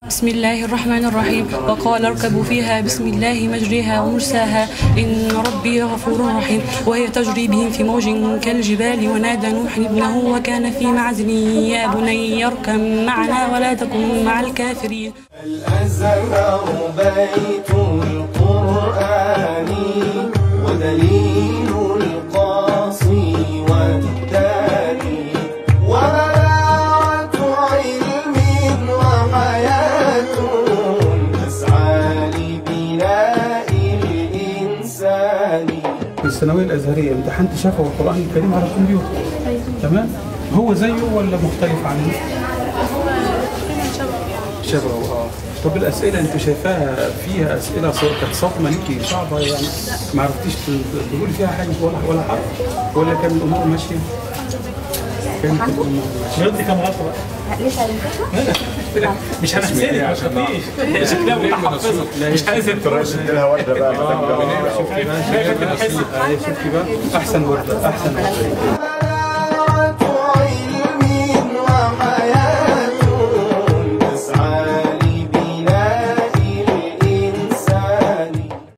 بسم الله الرحمن الرحيم. وقال اركبوا فيها بسم الله مجريها ومرساها إن ربي غفور رحيم. وهي تجري بهم في موج كالجبال ونادى نوح ابنه وكان في معزل يا بني اركب معنا ولا تكن مع الكافرين. الأزهر بيت القرآن ودليل القاصي والداني ومناعة علم وحياة تسعى لبناء الإنسان. في الثانوية الأزهرية امتحنت شفوي القرآن الكريم على الكمبيوتر. تمام؟ هو زيه ولا مختلف عنه؟ شبهه. طب الأسئلة أنت شايفاها فيها أسئلة كانت صدمة ليكي صعبة يعني ما عرفتيش تقولي فيها حاجة ولا حرف ولا كان الأمور ماشية؟ كانت الأمور ماشية. غلطتي كام غلطة بقى؟ مش هنحسدها ما تخافيش. شكلها متحفظة مش عايزة ترشد لها وردة بقى. شوفي بقى أحسن وردة.